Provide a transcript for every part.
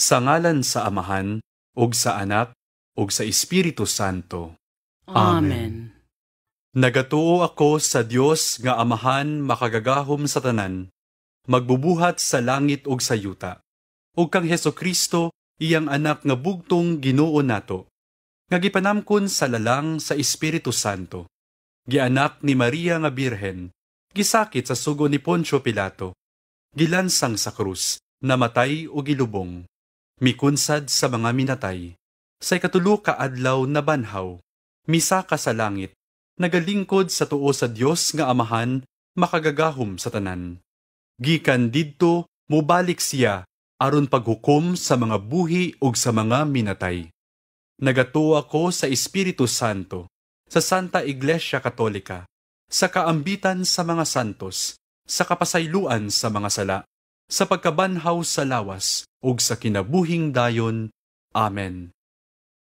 Sa ngalan sa Amahan, ug sa Anak, ug sa Espiritu Santo. Amen. Nagatuo ako sa Dios nga Amahan makagagahom sa tanan, magbubuhat sa langit ug sa yuta, ug kang Hesukristo iyang anak nga bugtong Ginoo nato, nga gipanamkon sa lalang sa Espiritu Santo, gianak ni Maria nga Birhen, gisakit sa sugo ni Poncio Pilato, gilansang sa krus, namatay o gilubong, mikunsad sa mga minatay, sa ikatulo ka adlaw na banhaw, misaka sa langit, nagalingkod sa tuo sa Dios nga Amahan makagagahom sa tanan. Gikan didto mobalik siya aron paghukom sa mga buhi ug sa mga minatay. Nagatuo ako sa Espiritu Santo, sa Santa Iglesia Katolika, sa kaambitan sa mga santos, sa kapasayloan sa mga sala, sa pagkabanhaw sa lawas ug sa kinabuhing dayon. Amen.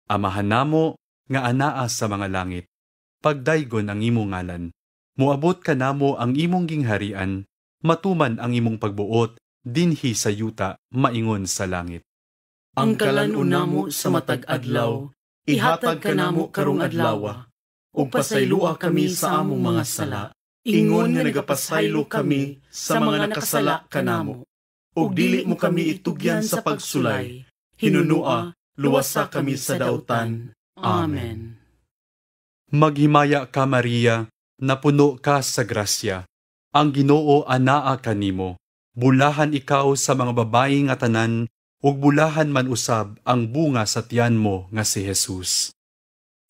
Amahan namo nga anaa sa mga langit, pagdaygon ang imong ngalan, muabot ka namo ang imong gingharian, matuman ang imong pagbuot, dinhi sa yuta, maingon sa langit. Ang kalan-una mo sa matag adlaw, ihatag ka namo karong adlaw, ug pasaylua kami sa among mga sala, ingon nga nagapasaylo kami sa mga nakasala kanamo. Ug dili mo kami itugyan sa pagsulay, hinunua, luwasa kami sa dautan. Amen. Maghimaya ka Maria, napuno ka sa grasya, ang Ginoo anaa kanimo, bulahan ikaw sa mga babayi nga tanan, ug bulahan man usab ang bunga sa tiyan mo nga si Jesus.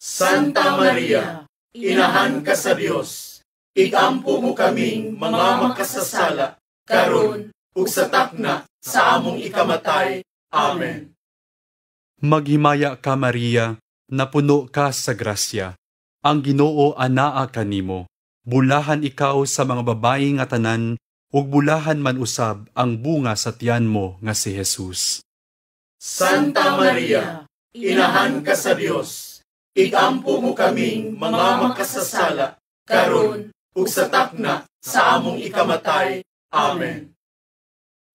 Santa Maria, inahan ka sa Dios, igampo mo kaming mga makasasala, karon ug sa takna sa among ikamatay. Amen. Maghimaya ka Maria, napuno ka sa grasya, ang Ginoo anaa kanimo, bulahan ikaw sa mga babayi nga tanan, ug bulahan man usab ang bunga sa tiyan mo nga si Jesus. Santa Maria, inahan ka sa Dios, igampo mo kaming mga makasasala, karon ug sa takna sa among ikamatay. Amen.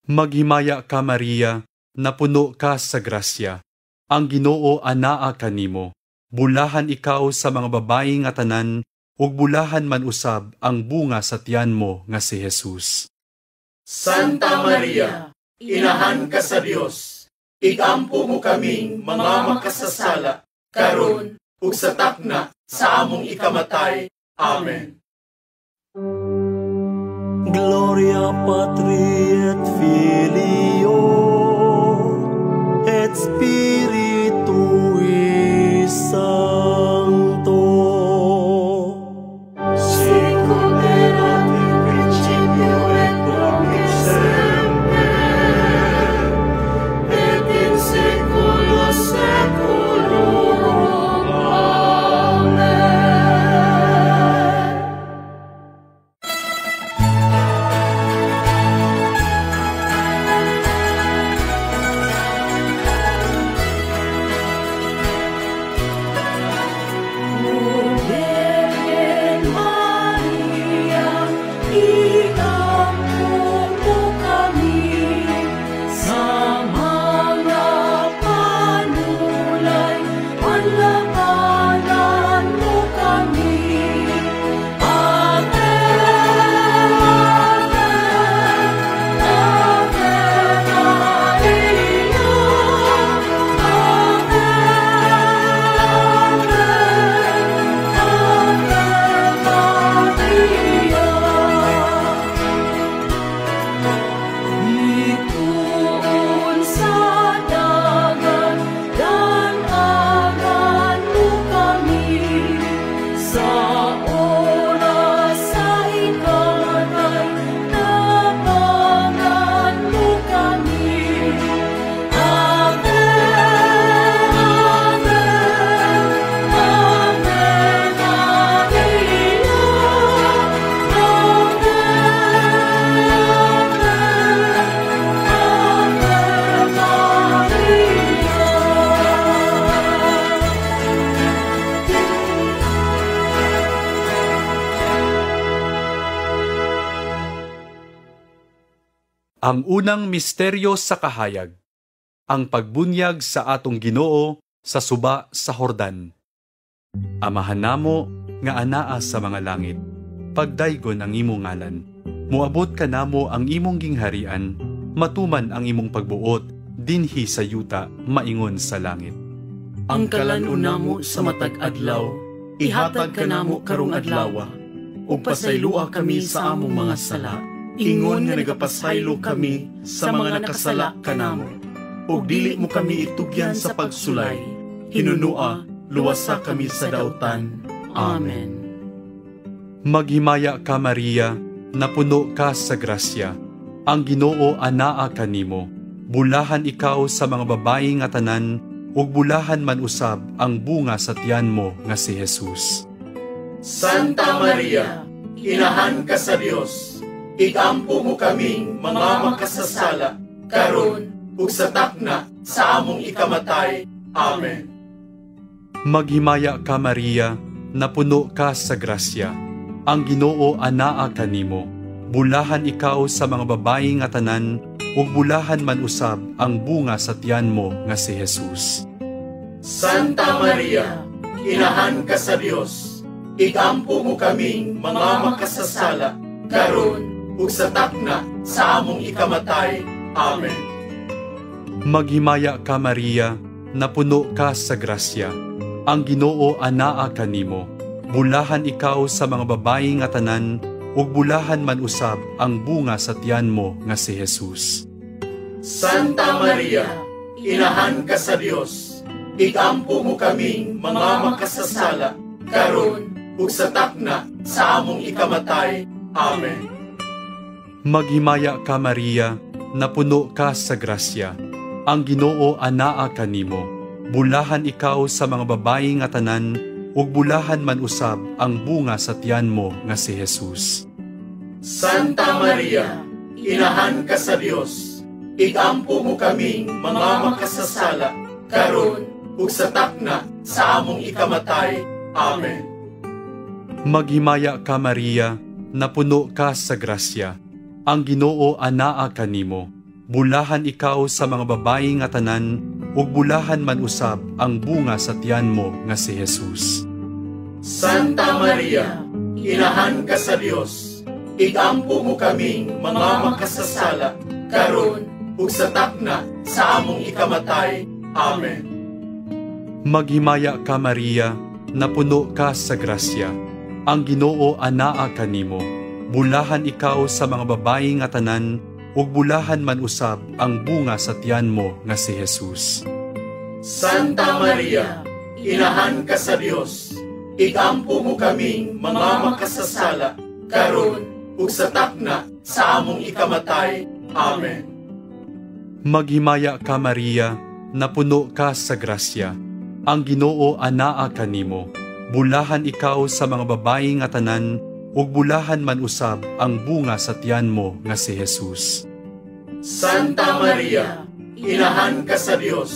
Maghimaya ka Maria, napuno ka sa grasya, ang Ginoo anaa kanimo, bulahan ikaw sa mga babayi nga tanan, ug bulahan man usab ang bunga sa tiyan mo nga si Jesus. Santa Maria, inahan ka sa Dios, igampo mo kaming mga makasasala, karon ug sa takna sa among ikamatay. Amen. Gloria Patri et Filio et Spiritui Sancto. Sicut erat in principio et nunc et semper, et in saecula saeculorum. Amen. Ang unang misteryo sa kahayag. ang pagbunyag sa atong Ginoo sa suba sa Jordan. Amahan namo nga anaa sa mga langit, pagdaygon ang imong ngalan. Muabot ka namo ang imong gingharian, matuman ang imong pagbuot, dinhi sa yuta, maingon sa langit. Ang kalan-una mo sa matag adlaw, ihatag ka namo karong adlawa. Ug pasaylua kami sa among mga sala, ingon nga nagapasaylo kami sa mga nakasala kanamo. Ug dili mo kami itugyan sa pagsulay, hinunua, luwasa kami sa dautan. Amen. Maghimaya ka Maria, napuno ka sa grasya. Ang Ginoo anaa kanimo. Bulahan ikaw sa mga babayi nga tanan, ug bulahan man usab ang bunga sa tiyan mo nga si Jesus. Santa Maria, inahan ka sa Dios, igampo mo kaming mga makasasala, karon ug sa takna sa among ikamatay. Amen. Maghimaya ka Maria, napuno ka sa grasya. Ang Ginoo anaa kanimo. Bulahan ikaw sa mga babayi nga tanan, ug bulahan man usab ang bunga sa tiyan mo nga si Jesus. Santa Maria, inahan ka sa Dios, igampo mo kaming mga makasasala, karon ug sa takna sa among ikamatay. Amen. Maghimaya ka Maria, napuno ka sa grasya. Ang Ginoo anaa kanimo. Bulahan ikaw sa mga babayi nga tanan, ug bulahan man usab ang bunga sa tiyan mo nga si Jesus. Santa Maria, inahan ka sa Dios, igampo mo kaming mga makasasala, karon ug sa takna sa among ikamatay. Amen. Maghimaya ka Maria, napuno ka sa grasya. Ang Ginoo anaa kanimo. Bulahan ikaw sa mga babayi nga tanan, ug bulahan man usab ang bunga sa tiyan mo nga si Jesus. Santa Maria, inahan ka sa Dios, igampo mo kaming mga makasasala, karon ug sa takna sa among ikamatay. Amen. Maghimaya ka Maria, napuno ka sa grasya. Ang Ginoo anaa kanimo. Bulahan ikaw sa mga babayi nga tanan, ug bulahan man usab ang bunga sa tiyan mo nga si Jesus. Santa Maria, inahan ka sa Dios, igampo mo kaming mga makasasala, karon ug sa takna sa among ikamatay. Amen. Maghimaya ka Maria, napuno ka sa grasya. Ang Ginoo anaa kanimo. Bulahan ikaw sa mga babayi nga tanan, ug bulahan man usab ang bunga sa tiyan mo nga si Jesus. Santa Maria, inahan ka sa Dios, igampo mo kaming mga makasasala, karon ug sa takna sa among ikamatay. Amen. Maghimaya ka Maria, napuno ka sa grasya. Ang Ginoo anaa kanimo. Bulahan ikaw sa mga babayi nga tanan, ug bulahan man usab ang bunga sa tiyan mo nga si Jesus. Santa Maria, inahan ka sa Dios,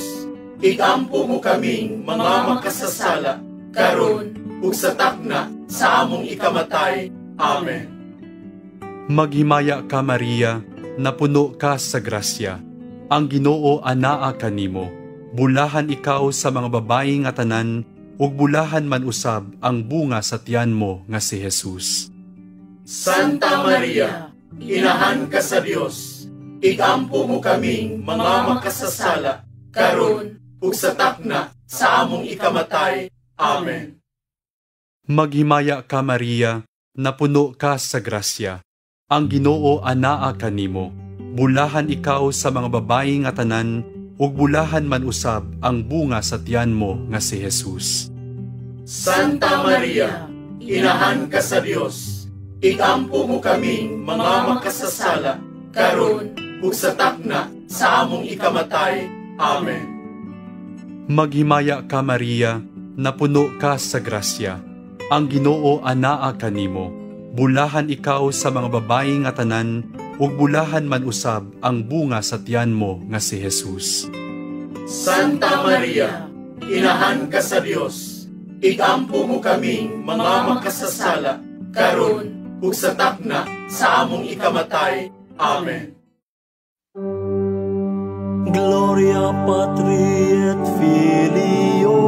igampo mo kaming mga makasasala, karon ug sa takna sa among ikamatay. Amen. Maghimaya ka Maria, napuno ka sa grasya. Ang Ginoo anaa kanimo. Bulahan ikaw sa mga babayi nga tanan, ug bulahan man usab ang bunga sa tiyan mo nga si Jesus. Santa Maria, inahan ka sa Dios, igampo mo kaming mga makasasala, karon ug sa takna sa among ikamatay. Amen. Maghimaya ka Maria, napuno ka sa grasya. Ang Ginoo anaa kanimo. Bulahan ikaw sa mga babayi nga tanan, ug bulahan man usab ang bunga sa tiyan mo nga si Jesus. Santa Maria, inahan ka sa Dios, igampo mo kaming mga makasasala, karon ug sa takna sa among ikamatay. Amen. Maghimaya ka Maria, napuno ka sa grasya. Ang Ginoo anaa kanimo. Bulahan ikaw sa mga babayi nga tanan, ug bulahan man usab ang bunga sa tiyan mo nga si Jesus. Santa Maria, inahan ka sa Dios, igampo mo kaming mga makasasala, karon ug sa takna sa among ikamatay. Amen. Gloria Patri et Filio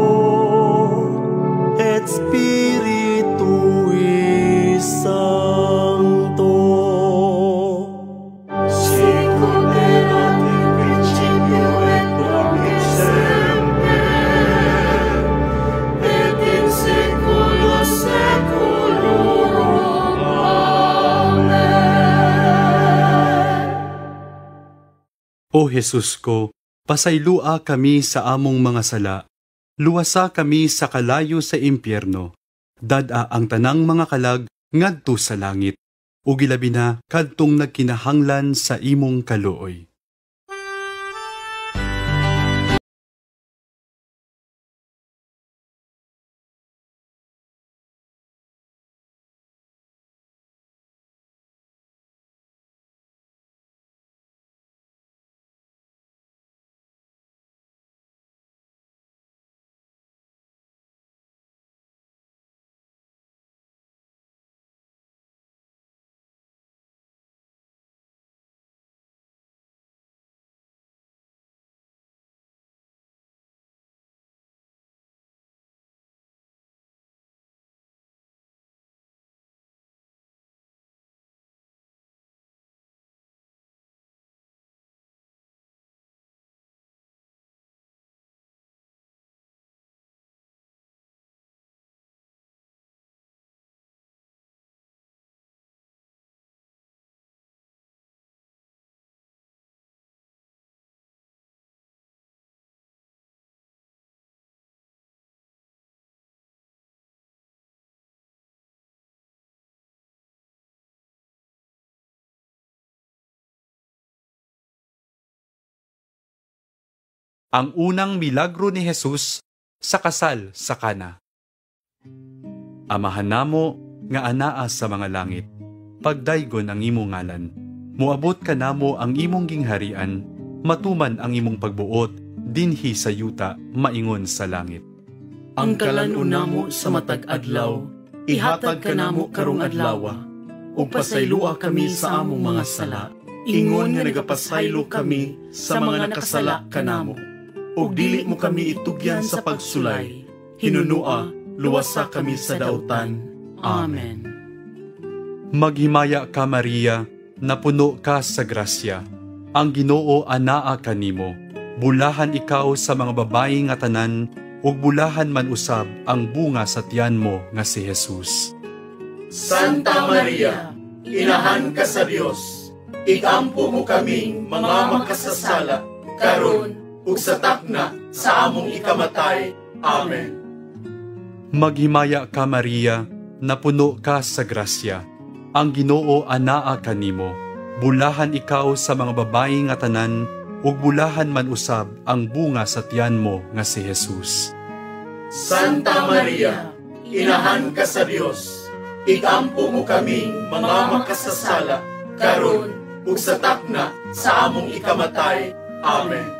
et Spiritui Sancto. Sicut erat in principio et nunc et semper, et in saecula saeculorum. Amen. O Jesus ko, pasaylua kami sa among mga sala, luwasa kami sa kalayo sa impyerno, dada ang tanang mga kalag ngadto sa langit, ug ilabi na kadtong nagkinahanglan sa imong kaluoy. Ang unang milagro ni Jesus sa kasal sa Cana. Amahan namo nga anaa sa mga langit, pagdaygon ang imong ngalan. Muabot ka namo ang imong gingharian, matuman ang imong pagbuot, dinhi sa yuta, maingon sa langit. Ang kalan-on namo sa matag adlaw, ihatag ka namo karong adlawa, ug pasaylua kami sa among mga sala, ingon nga nagapasaylo kami sa mga nakasala kanamo. Ug dili mo kami itugyan sa pagsulay, hinunua, luwasa kami sa dautan. Amen. Maghimaya ka Maria, napuno ka sa grasya. Ang Ginoo anaa kanimo. Bulahan ikaw sa mga babayi nga tanan, ug bulahan man usab ang bunga sa tiyan mo nga si Jesus. Santa Maria, inahan ka sa Dios, igampo mo kaming mga makasasala, karon ug sa takna sa among ikamatay. Amen. Maghimaya ka Maria, napuno ka sa grasya. Ang Ginoo anaa kanimo. Bulahan ikaw sa mga babayi nga tanan, ug bulahan man usab ang bunga sa tiyan mo nga si Jesus. Santa Maria, inahan ka sa Dios, igampo mo kaming mga makasasala, karon ug sa takna sa among ikamatay. Amen.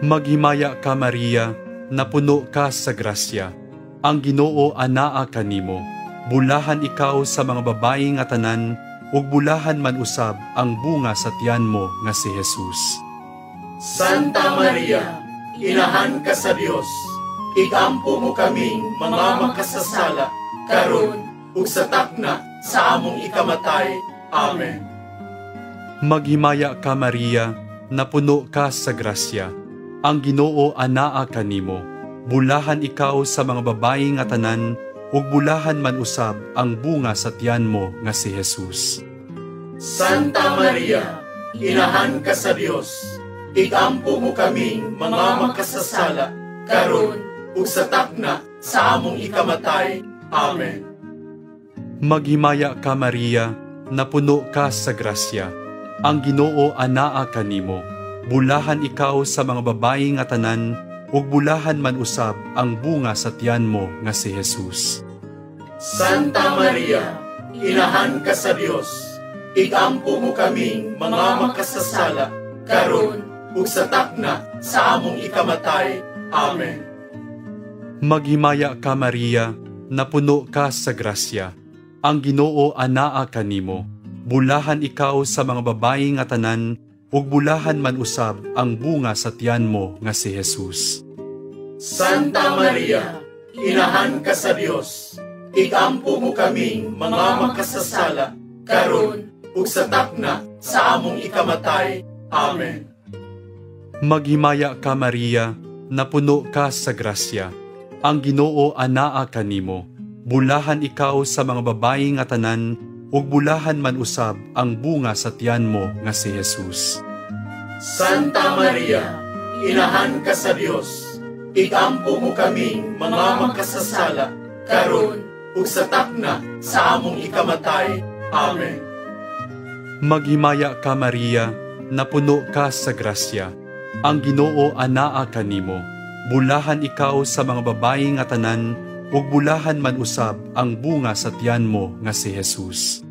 Maghimaya ka Maria, napuno ka sa grasya. Ang Ginoo anaa kanimo. Bulahan ikaw sa mga babayi nga tanan, ug bulahan man usab ang bunga sa tiyan mo nga si Jesus. Santa Maria, inahan ka sa Dios, igampo mo kaming mga makasasala, karon ug sa takna sa among ikamatay. Amen. Maghimaya ka Maria, napuno ka sa grasya. Ang Ginoo anaa kanimo. Bulahan ikaw sa mga babayi nga tanan, ug bulahan man usab ang bunga sa tiyan mo nga si Jesus. Santa Maria, inahan ka sa Dios, igampo mo kaming mga makasasala, karon ug sa takna sa among ikamatay. Amen. Maghimaya ka Maria, napuno ka sa grasya. Ang Ginoo anaa kanimo. Bulahan ikaw sa mga babayi nga tanan, ug bulahan man usab ang bunga sa tiyan mo nga si Jesus. Santa Maria, inahan ka sa Dios, igampo mo kaming mga makasasala, karon ug sa takna sa among ikamatay. Amen. Maghimaya ka Maria, napuno ka sa grasya. Ang Ginoo anaa kanimo. Bulahan ikaw sa mga babayi nga tanan, ug bulahan man usab ang bunga sa tiyan mo nga si Jesus. Santa Maria, inahan ka sa Dios, igampo mo kaming mga makasasala, karon ug sa takna sa among ikamatay. Amen. Maghimaya ka Maria, napuno ka sa grasya. Ang Ginoo anaa kanimo. Bulahan ikaw sa mga babayi nga tanan, ug bulahan man usab ang bunga sa tiyan mo nga si Jesus. Santa Maria, inahan ka sa Dios, igampo mo kaming mga makasasala, karon ug sa takna sa among ikamatay. Amen. Maghimaya ka Maria, napuno ka sa grasya. Ang Ginoo anaa kanimo. Bulahan ikaw sa mga babayi nga tanan, ug bulahan man usab ang bunga sa tiyan mo nga si Jesus.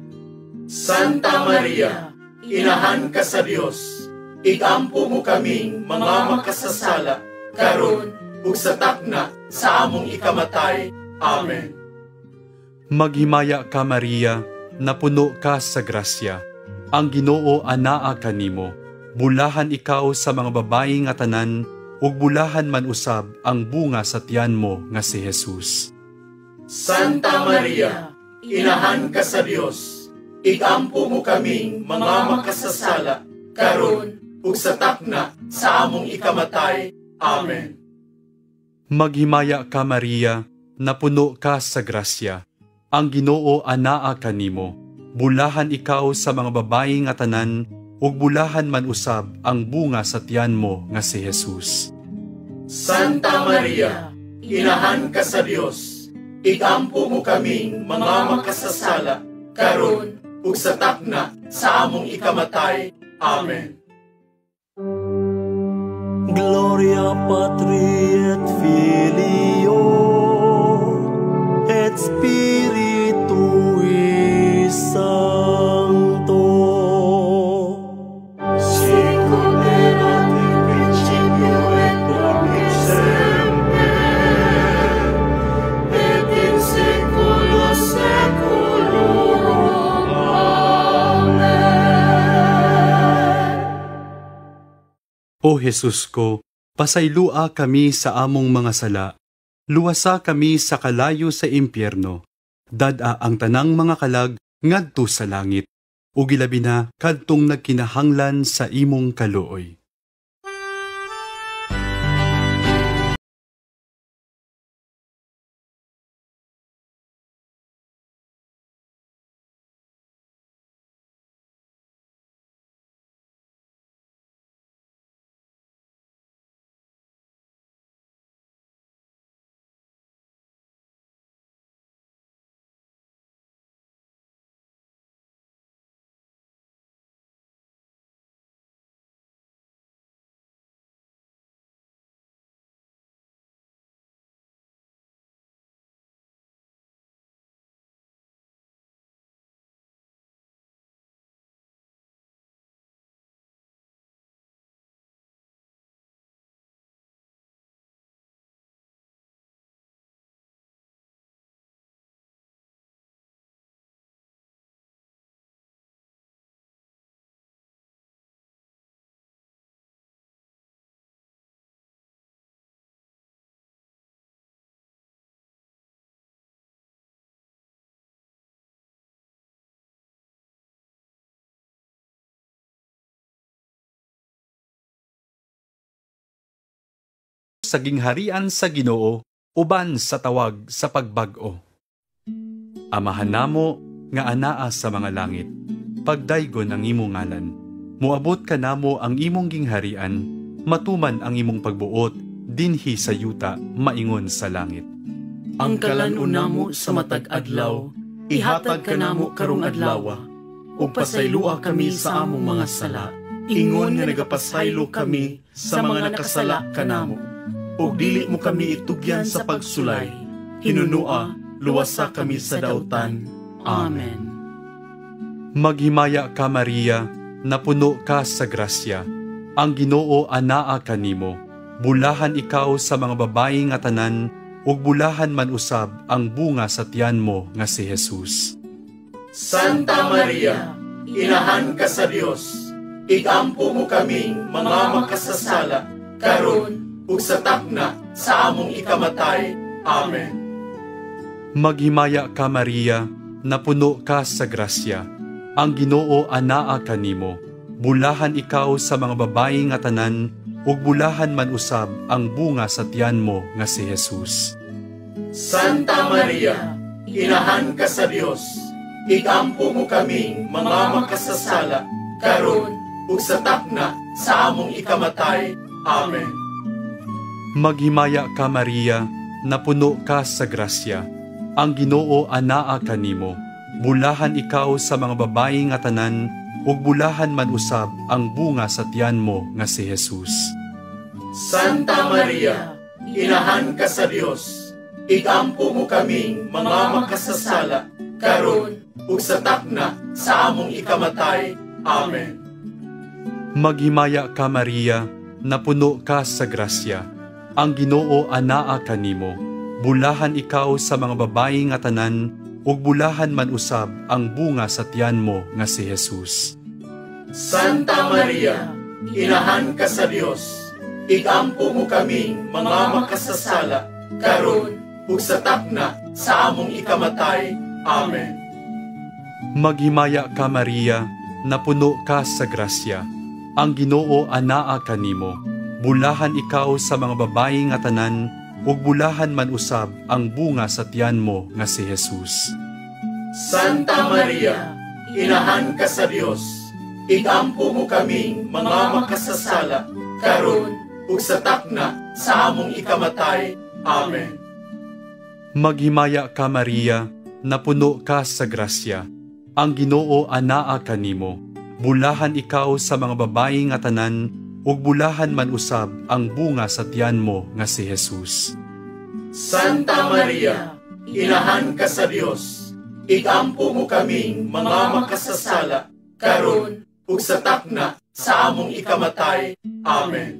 Santa Maria, inahan ka sa Dios, igampo mo kaming mga makasasala, karon ug sa takna sa among ikamatay. Amen. Maghimaya ka Maria, napuno ka sa grasya. Ang Ginoo anaa kanimo. Bulahan ikaw sa mga babayi nga tanan, ug bulahan man usab ang bunga sa tiyan mo nga si Jesus. Santa Maria, inahan ka sa Dios, igampo mo kaming mga makasasala, karon ug sa takna sa among ikamatay. Amen. Maghimaya ka Maria, napuno ka sa grasya. Ang Ginoo anaa kanimo. Bulahan ikaw sa mga babayi nga tanan, ug bulahan man usab ang bunga sa tiyan mo nga si Jesus. Santa Maria, inahan ka sa Dios, igampo mo kaming mga makasasala, karon ug sa takna sa among ikamatay. Amen. Gloria Patri et Filio et Spiritui Sancto. Sicut erat in principio et nunc et semper, et in saecula saeculorum. Amen. O Jesus ko, pasaylua kami sa among mga sala, luwasa kami sa kalayo sa impyerno, dad-a ang tanang mga kalag ngadto sa langit, ug ilabi na kadtong nagkinahanglan sa imong kaluoy. Sa gingharian sa Ginoo, uban sa tawag sa pagbag-o. Amahan namo nga anaa sa mga langit, pagdaygon ang imong ngalan. Muabot ka namo ang imong gingharian, matuman ang imong pagbuot, dinhi sa yuta, maingon sa langit. Ang kalan-on namo sa matag adlaw, ihatag ka namo karong adlaw, ug pasaylua kami sa among mga sala, ingon nga nagapasaylo kami sa mga nakasala kanamo. Ug dili mo kami itugyan sa pagsulay, hinunua, luwasa kami sa dautan. Amen. Maghimaya ka Maria, napuno ka sa grasya. Ang Ginoo anaa kanimo. Bulahan ikaw sa mga babayi nga tanan, ug bulahan man usab ang bunga sa tiyan mo nga si Jesus. Santa Maria, inahan ka sa Dios, igampo mo kaming mga makasasala, karon ug sa takna sa among ikamatay. Amen. Maghimaya ka Maria, napuno ka sa grasya. Ang Ginoo anaa kanimo. Bulahan ikaw sa mga babayi nga tanan, ug bulahan man usab ang bunga sa tiyan mo nga si Jesus. Santa Maria, inahan ka sa Dios, igampo mo kaming mga makasasala, karon ug sa takna sa among ikamatay. Amen. Maghimaya ka Maria, napuno ka sa grasya. Ang Ginoo anaa kanimo. Bulahan ikaw sa mga babayi nga tanan, ug bulahan man usab ang bunga sa tiyan mo nga si Jesus. Santa Maria, inahan ka sa Dios, igampo mo kaming mga makasasala, karon ug sa takna sa among ikamatay. Amen. Maghimaya ka Maria, napuno ka sa grasya. Ang Ginoo anaa kanimo. Bulahan ikaw sa mga babayi nga tanan, ug bulahan man usab ang bunga sa tiyan mo nga si Jesus. Santa Maria, inahan ka sa Dios, igampo mo kaming mga makasasala, karon ug sa takna sa among ikamatay. Amen. Maghimaya ka Maria, napuno ka sa grasya. Ang Ginoo anaa kanimo. Bulahan ikaw sa mga babayi nga tanan, ug bulahan man usab ang bunga sa tiyan mo nga si Jesus. Santa Maria, inahan ka sa Dios, igampo mo kaming mga makasasala, karon ug sa takna sa among ikamatay. Amen. Maghimaya ka Maria, napuno ka sa grasya. Ang Ginoo anaa kanimo. Bulahan ikaw sa mga babayi nga tanan, ug bulahan man usab ang bunga sa tiyan mo nga si Jesus. Santa Maria, inahan ka sa Dios, igampo mo kaming mga makasasala, karon ug sa takna sa among ikamatay. Amen.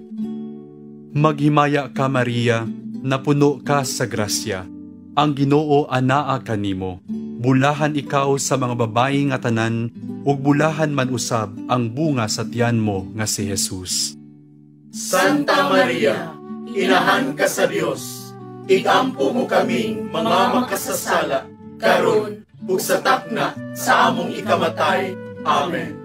Maghimaya ka Maria, napuno ka sa grasya. Ang Ginoo anaa kanimo. Bulahan ikaw sa mga babayi nga tanan, ug bulahan man usab ang bunga sa tiyan mo nga si Jesus. Santa Maria, inahan ka sa Dios, igampo mo kaming mga makasasala, karon ug sa takna sa among ikamatay. Amen.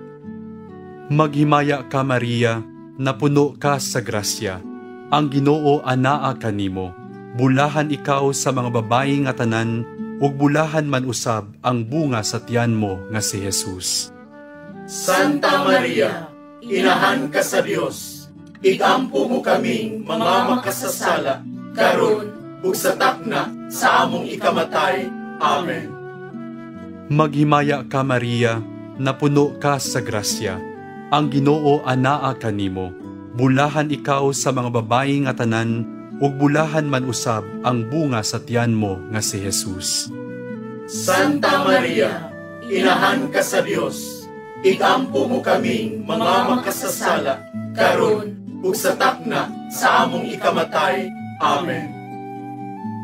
Maghimaya ka Maria, napuno ka sa grasya. Ang Ginoo anaa kanimo. Bulahan ikaw sa mga babayi nga tanan, ug bulahan man usab ang bunga sa tiyan mo nga si Jesus. Santa Maria, inahan ka sa Dios, igampo mo kaming mga makasasala, karon ug sa takna sa among ikamatay. Amen. Maghimaya ka Maria, napuno ka sa grasya. Ang Ginoo anaa kanimo. Bulahan ikaw sa mga babayi nga tanan, ug bulahan man usab ang bunga sa tiyan mo nga si Jesus. Santa Maria, inahan ka sa Dios, igampo mo kaming mga makasasala, karon ug sa takna sa among ikamatay. Amen.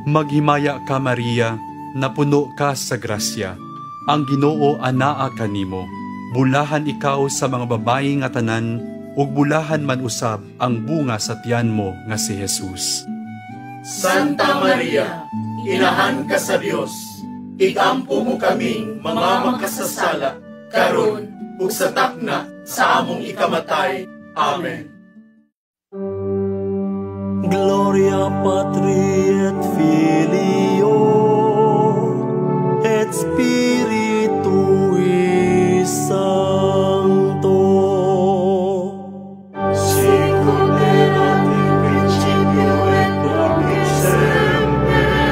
Maghimaya ka Maria, napuno ka sa grasya. Ang Ginoo anaa kanimo. Bulahan ikaw sa mga babayi nga tanan, ug bulahan man usab ang bunga sa tiyan mo nga si Jesus. Santa Maria, inahan ka sa Dios, igampo mo kaming mga makasasala, karon ug sa takna sa among ikamatay. Amen. Gloria Patri et Filio et Spiritui Sancto. Sicut erat in principio et nunc et semper,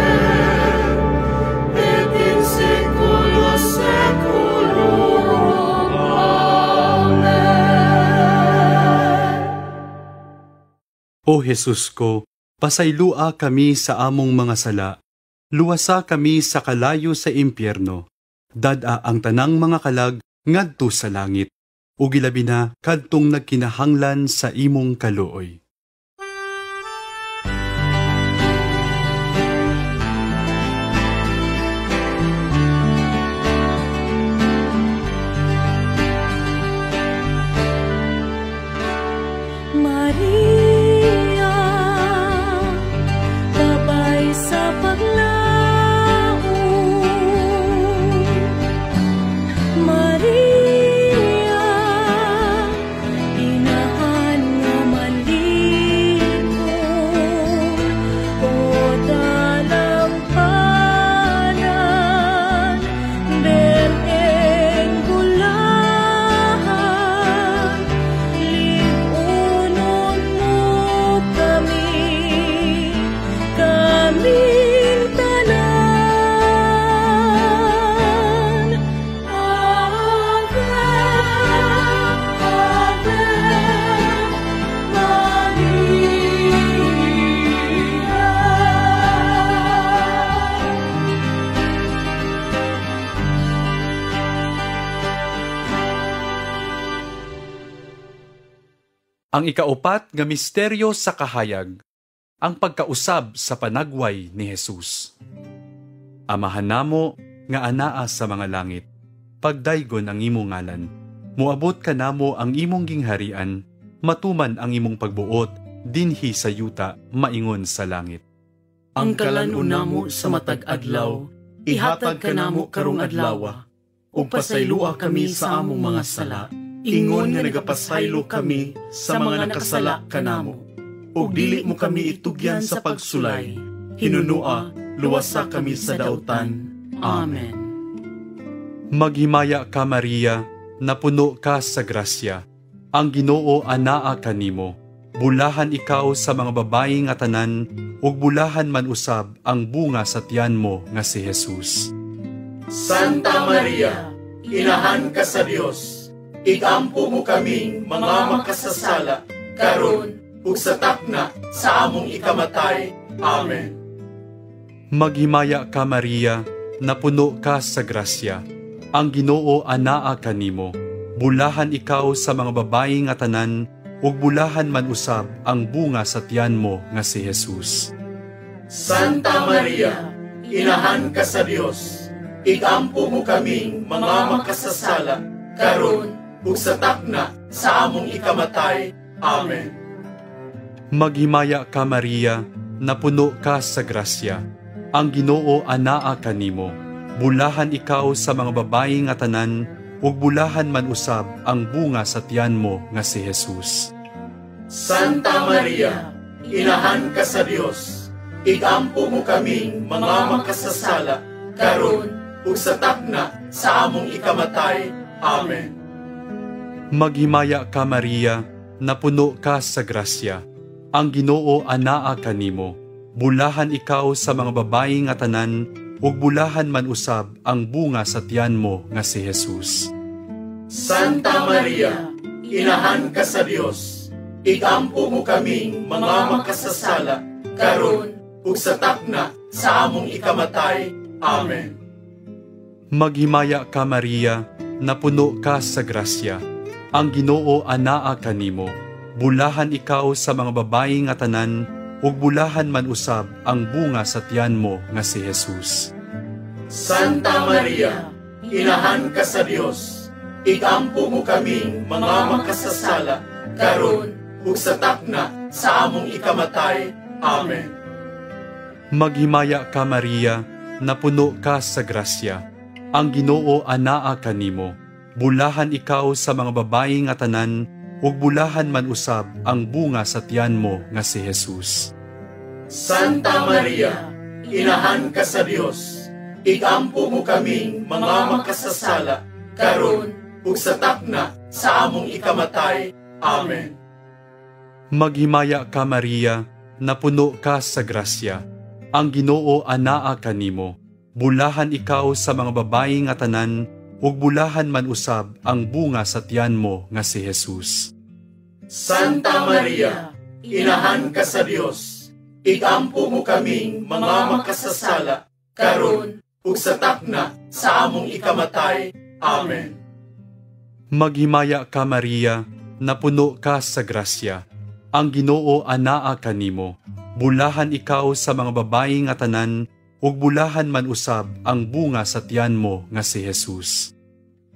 et in saecula saeculorum. Amen. O Jesus ko, pasaylua kami sa among mga sala. Luwasa kami sa kalayo sa impyerno. Dada ang tanang mga kalag ngadto sa langit. Ug ilabi na kadtong nagkinahanglan sa imong kaluoy. Ang ikaupat nga misteryo sa kahayag, ang pagkausab sa panagway ni Jesus. Amahan namo nga anaa sa mga langit, pagdaygon ang imong ngalan. Muabot ka namo ang imong gingharian, matuman ang imong pagbuot, dinhi sa yuta, maingon sa langit. Ang kalan-una mo sa matag adlaw, ihatag ka namo karong adlaw. Ug pasaylua kami sa among mga sala, ingon nga nagapasaylo kami sa mga nakasala kanamo. Ug dili mo kami itugyan sa pagsulay, hinunua, luwasa kami sa dautan. Amen. Maghimaya ka, Maria, napuno ka sa grasya. Ang Ginoo anaa kanimo. Bulahan ikaw sa mga babayi nga tanan, ug bulahan man usab ang bunga sa tiyan mo nga si Jesus. Santa Maria, inahan ka sa Dios. Igampo mo kaming mga makasasala, karon ug sa takna sa among ikamatay. Amen. Maghimaya ka, Maria, napuno ka sa grasya. Ang Ginoo anaa kanimo. Bulahan ikaw sa mga babayi nga tanan, ug bulahan man usab ang bunga sa tiyan mo nga si Jesus. Santa Maria, inahan ka sa Dios. Igampo mo kaming mga makasasala, karon ug sa takna sa among ikamatay. Amen. Maghimaya ka, Maria, napuno ka sa grasya. Ang Ginoo anaa kanimo. Bulahan ikaw sa mga babayi nga tanan, ug bulahan man usab ang bunga sa tiyan mo nga si Jesus. Santa Maria, inahan ka sa Dios. Igampo mo kaming mga makasasala, karon ug sa takna sa among ikamatay. Amen. Maghimaya ka, Maria, napuno ka sa grasya. Ang Ginoo anaa kanimo. Bulahan ikaw sa mga babayi nga tanan, ug bulahan man usab ang bunga sa tiyan mo nga si Jesus. Santa Maria, inahan ka sa Dios. Igampo mo kaming mga makasasala, karon ug sa takna sa among ikamatay. Amen. Maghimaya ka, Maria, napuno ka sa grasya. Ang Ginoo anaa kanimo. Bulahan ikaw sa mga babayi nga tanan, ug bulahan man usab ang bunga sa tiyan mo nga si Jesus. Santa Maria, inahan ka sa Dios. Igampo mo kaming mga makasasala, karon ug sa takna sa among ikamatay. Amen. Maghimaya ka, Maria, napuno ka sa grasya. Ang Ginoo anaa kanimo. Bulahan ikaw sa mga babayi nga tanan, ug bulahan man usab ang bunga sa tiyan mo nga si Jesus. Santa Maria, inahan ka sa Dios. Igampo mo kaming mga makasasala, karon ug sa takna sa among ikamatay. Amen. Maghimaya ka, Maria, napuno ka sa grasya. Ang Ginoo anaa kanimo. Bulahan ikaw sa mga babayi nga tanan, ug bulahan man usab ang bunga sa tiyan mo nga si Jesus. Santa Maria, inahan ka sa Dios. Igampo mo kaming mga makasasala, karon ug sa takna sa among ikamatay. Amen. Maghimaya ka, Maria, napuno ka sa grasya. Ang Ginoo anaa kanimo. Bulahan ikaw sa mga babayi nga tanan, ug bulahan man usab ang bunga sa tiyan mo nga si Jesus.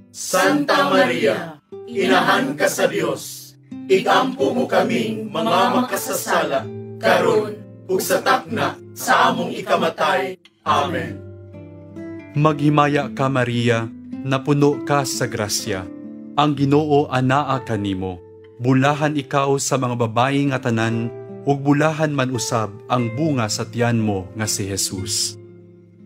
Santa Maria, inahan ka sa Dios. Igampo mo kaming mga makasasala, karon ug sa takna sa among ikamatay. Amen. Maghimaya ka, Maria, napuno ka sa grasya. Ang Ginoo anaa kanimo. Bulahan ikaw sa mga babayi nga tanan, ug bulahan man usab ang bunga sa tiyan mo nga si Jesus.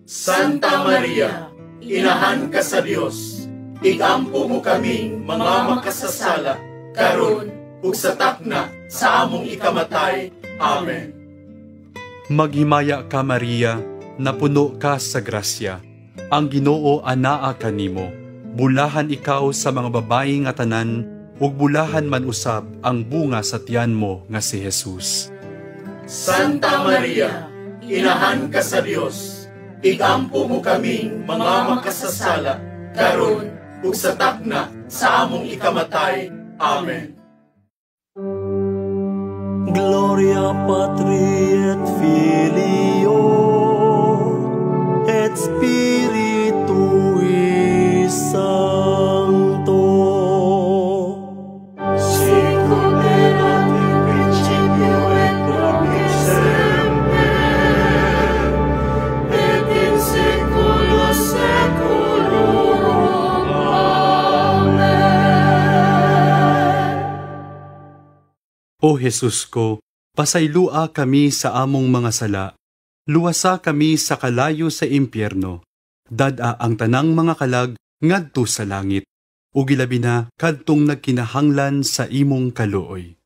Santa Maria, inahan ka sa Dios. Igampo mo kaming mga makasasala, karon ug sa takna sa among ikamatay. Amen. Maghimaya ka, Maria, napuno ka sa grasya. Ang Ginoo anaa kanimo. Bulahan ikaw sa mga babayi nga tanan, ug bulahan man usab ang bunga sa tiyan mo nga si Jesus. Santa Maria, inahan ka sa Dios. Igampo mo kaming mga makasasala, karon ug sa takna sa among ikamatay. Amen. Gloria Patri et Filio et Spiritui Sancto. Sicut erat in principio et nunc et semper, et in saecula saeculorum. Amen. O Jesus ko, pasaylua kami sa among mga sala, luwasa kami sa kalayo sa impyerno, dada ang tanang mga kalag ngadto sa langit, ug ilabi na kadtong nagkinahanglan sa imong kaluoy.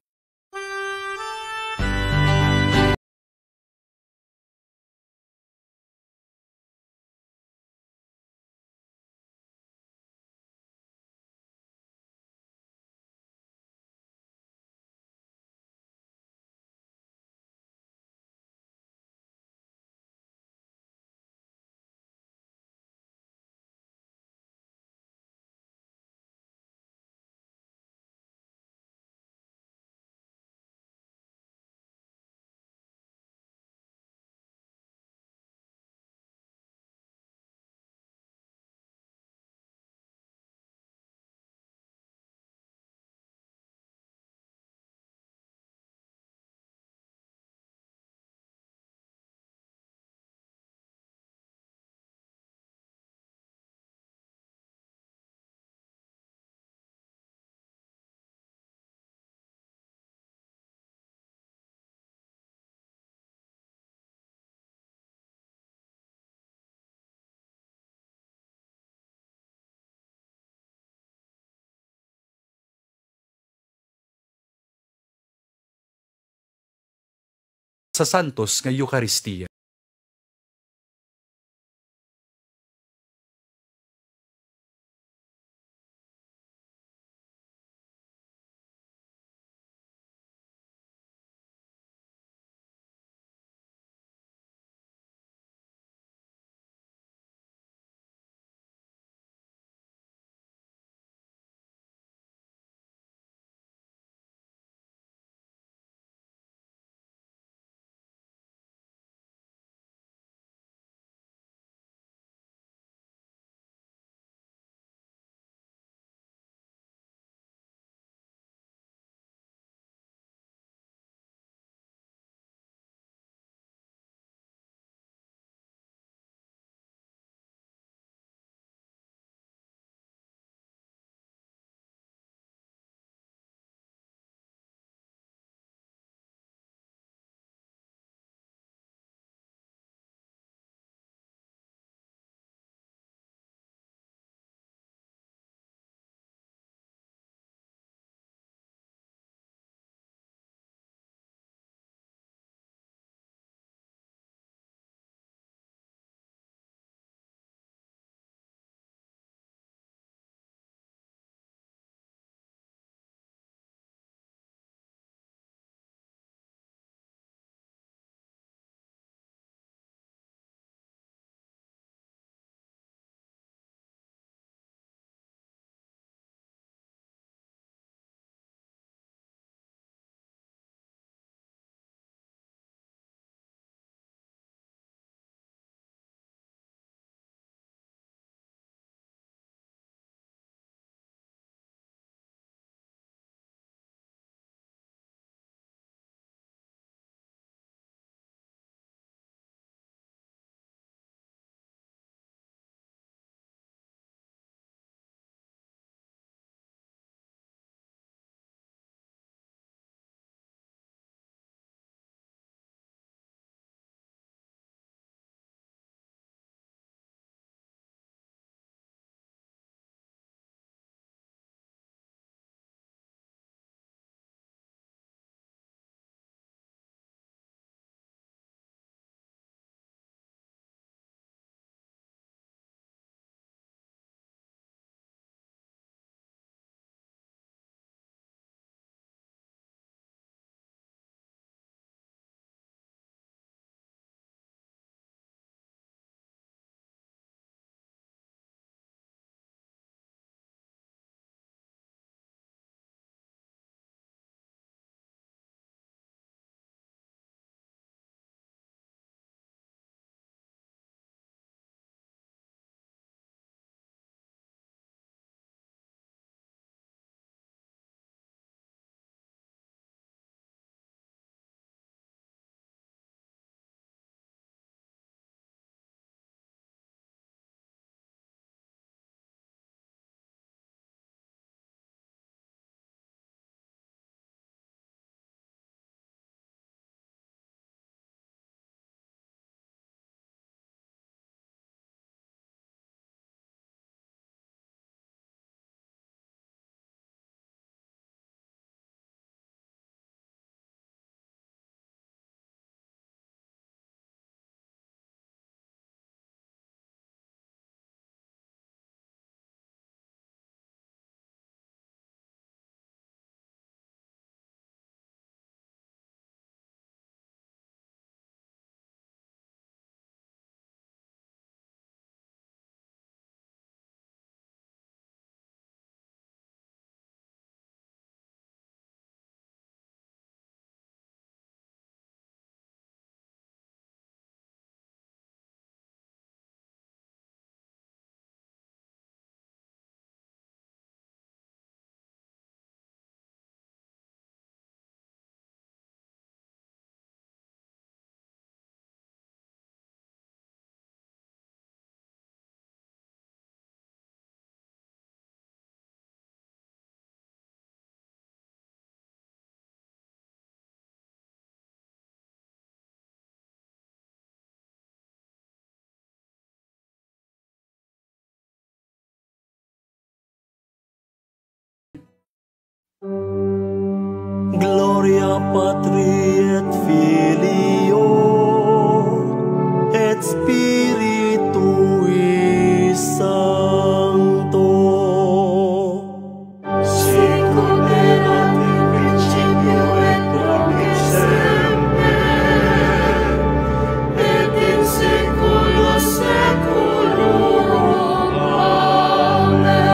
Sa santos nga Eucharistia. Gloria Patri et Filio et Spiritui Sancto. Sicut erat in principio et nunc et semper, et in saecula saeculorum. Amen.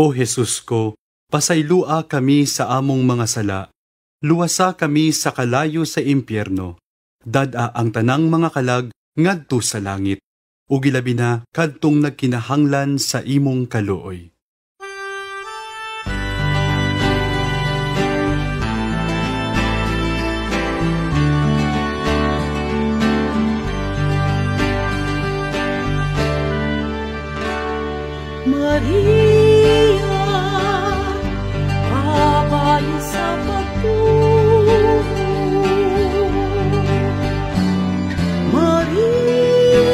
O Jesus ko, pasaylua kami sa among mga sala, luwasa kami sa kalayo sa impyerno, dad-a ang tanang mga kalag ngadto sa langit, ug ilabi na kadtong nagkinahanglan sa imong kaluoy. Maria, babay sa pagtulog. Maria,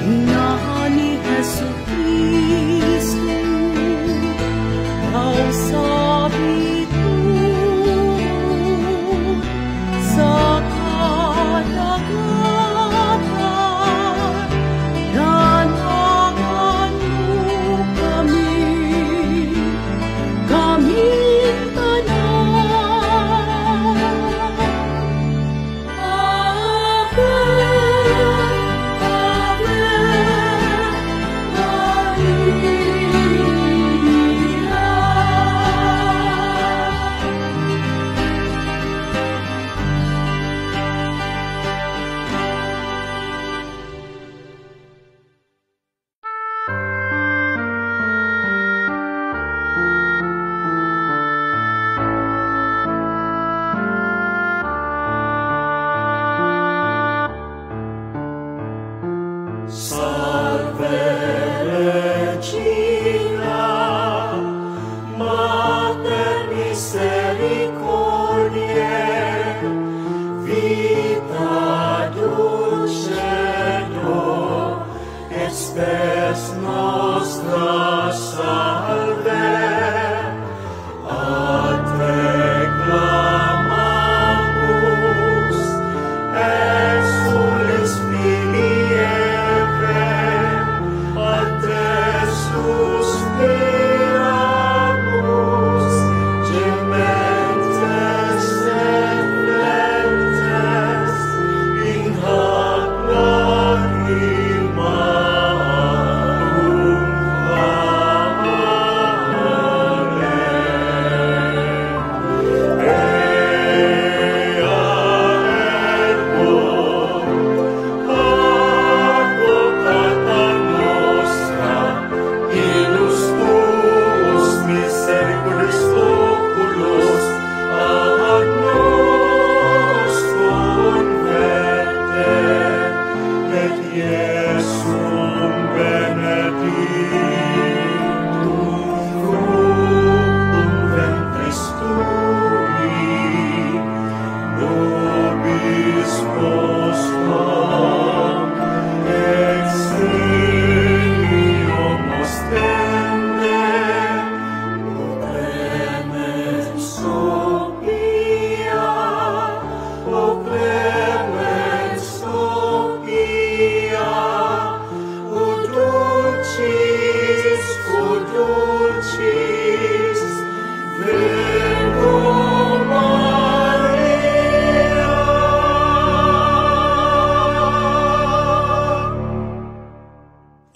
inahan ni Jesucristo. Thou sabi ko sa kadagatan, danagan mo kaming tanan. Ave, Ave, Salve Regina, Mater misericordiae, vita dulcedo, et spes nostra salve, a te clamamus, exules Filii Eve, a te suspiramus, gementes et flentes, in hac lacrimarum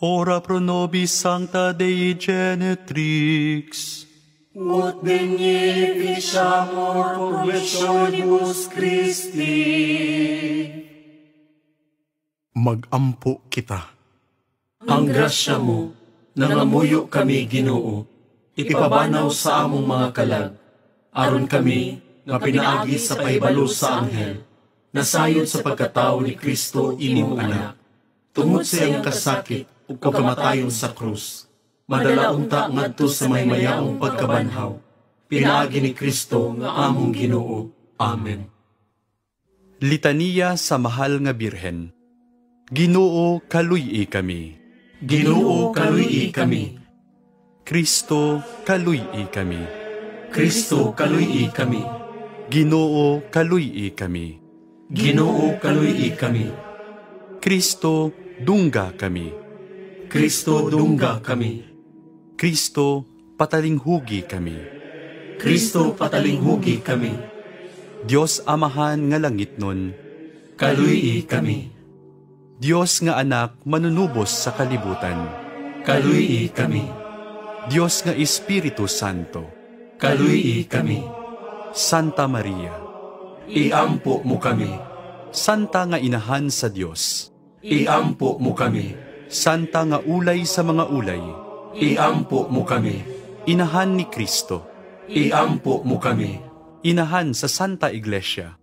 Ora pro nobis Sancta Dei Genetrix. Ut beneficiamur promissionibus Christi. Mag-ampo kita. Ang grasya mo, nangamuyo kami Ginoo, ipabanaw sa among mga kalag, aron kami nga pinaagi sa pahibalo sa anghel, nasayod sa pagkatao ni Kristo imong anak, tungod sa iyang kasakit ug kamatayon sa krus. Madala unta ngadto sa maymayaong pagkabanhaw, pinaagi ni Kristo nga among Ginoo. Amen. Litania sa mahal nga Birhen. Ginoo, kaluy-i kami. Ginoo, kaluy-i kami. Kristo, kaluy-i kami. Kristo, kaluy-i kami. Ginoo, kaluy-i kami. Ginoo, kaluy-i kami. Kristo, dungga kami. Kristo, dungga kami. Kristo, patalinghugi kami. Kristo, patalinghugi kami. Dios Amahan nga langit nun, Kaluy-i kami. Dios nga anak manunubos sa kalibutan, Kaluy-i kami. Dios nga Espiritu Santo, Kaluy-i kami. Santa Maria, Iampo mo kami. Santa nga inahan sa Dios, Iampo mo kami. Santa nga ulay sa mga ulay, Iampo mo kami. inahan ni Kristo, Iampo mo kami. inahan sa Santa Iglesia,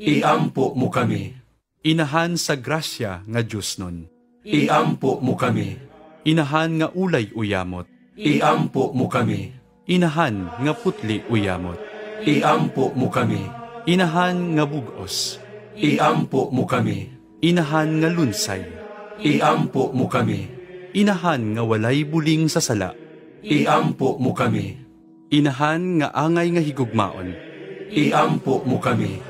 Iampo mo kami. inahan sa grasya nga Diyos nun, Iampo mo kami. inahan nga ulay uyamot, Iampo mo kami. inahan nga putli uyamot, Iampo mo kami. inahan nga bugos, Iampo mo kami. inahan nga lunsay, Iampo mo kami. inahan nga walay buling sa sala, Iampo mo kami. inahan nga angay nga higugmaon, Iampo mo kami.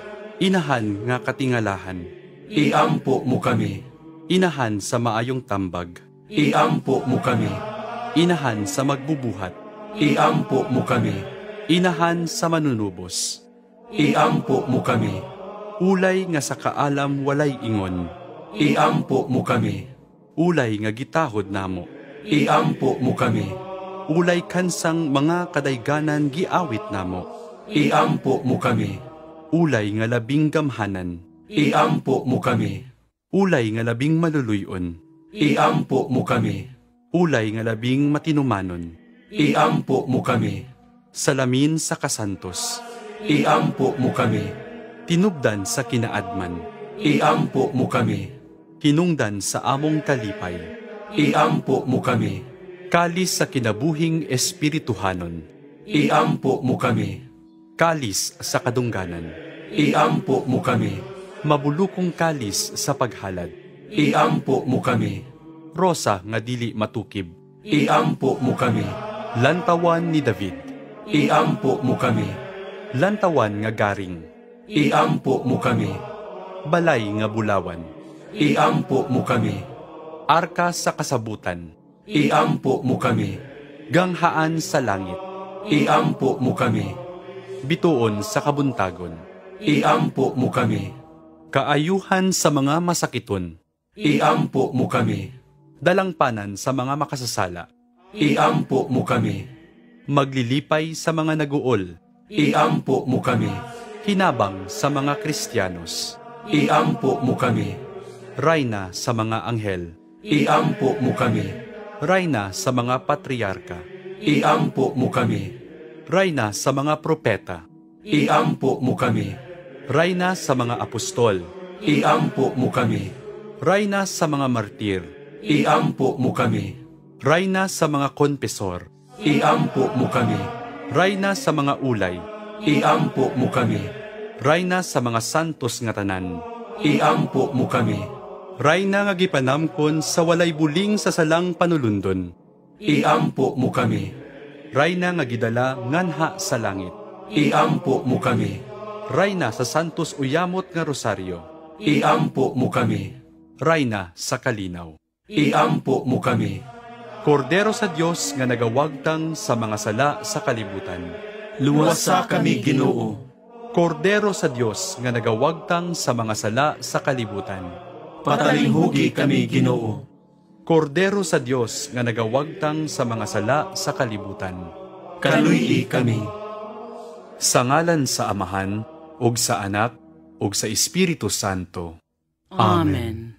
inahan nga katingalahan, Iampo mo kami. inahan sa maayong tambag, Iampo mo kami. inahan sa magbubuhat, Iampo mo kami. inahan sa manunubos, Iampo mo kami. ulay nga sa kaalam walay ingon, Iampo mo kami. ulay nga gitahod namo, Iampo mo kami. ulay kansang mga kadayganan giawit namo, Iampo mo kami. ulay nga labing gamhanan, Iampo mo kami. ulay nga labing maluluyon, Iampo mo kami. ulay nga labing matinumanon, Iampo mo kami. salamin sa kasantos, Iampo mo kami. tinubdan sa kinaadman, Iampo mo kami. hinungdan sa among kalipay, Iampo mo kami. kalis sa kinabuhing espirituhanon, Iampo mo kami. kalis sa kadungganan, Iampo mo kami. mabulukong kalis sa paghalad, Iampo mo kami. rosa nga dili matukib, Iampo mo kami. lantawan ni David, Iampo mo kami. lantawan nga garing, Iampo mo kami. balay nga bulawan, Iampo mo kami. arka sa kasabutan, Iampo mo kami. ganghaan sa langit, Iampo mo kami. bituon sa kabuntagon, Iampo mo kami. kaayuhan sa mga masakiton, Iampo mo kami. dalangpanan sa mga makasasala, Iampo mo kami. maglilipay sa mga naguol, Iampo mo kami. hinabang sa mga Kristiyanos, Iampo mo kami. rayna sa mga anghel, Iampo mo kami. rayna sa mga patriarka, Iampo mo kami. rayna sa mga propeta, Iampo mo kami. rayna sa mga apostol, Iampo mo kami. rayna sa mga martir, Iampo mo kami. rayna sa mga konpesor, Iampo mo kami. rayna sa mga ulay, Iampo mo kami. rayna sa mga santos nga tanan, Iampo mo kami. rayna nga gipanamkon sa walay buling sa salang panulundon, Iampo mo kami. rayna nga gidala nganha sa langit, Iampo mo kami. rayna sa santos uyamot nga rosaryo, Iampo mo kami. rayna sa kalinaw. Iampo mo kami. Kordero sa Dios nga nagawagtang sa mga sala sa kalibutan, Luwasa kami, Ginoo. Kordero sa Dios nga nagawagtang sa mga sala sa kalibutan, Patalinghugi kami, Ginoo. Kordero sa Dios nga nagawagtang sa mga sala sa kalibutan. Kaluy-i kami. Sa ngalan sa Amahan, ug sa Anak, ug sa Espiritu Santo. Amen.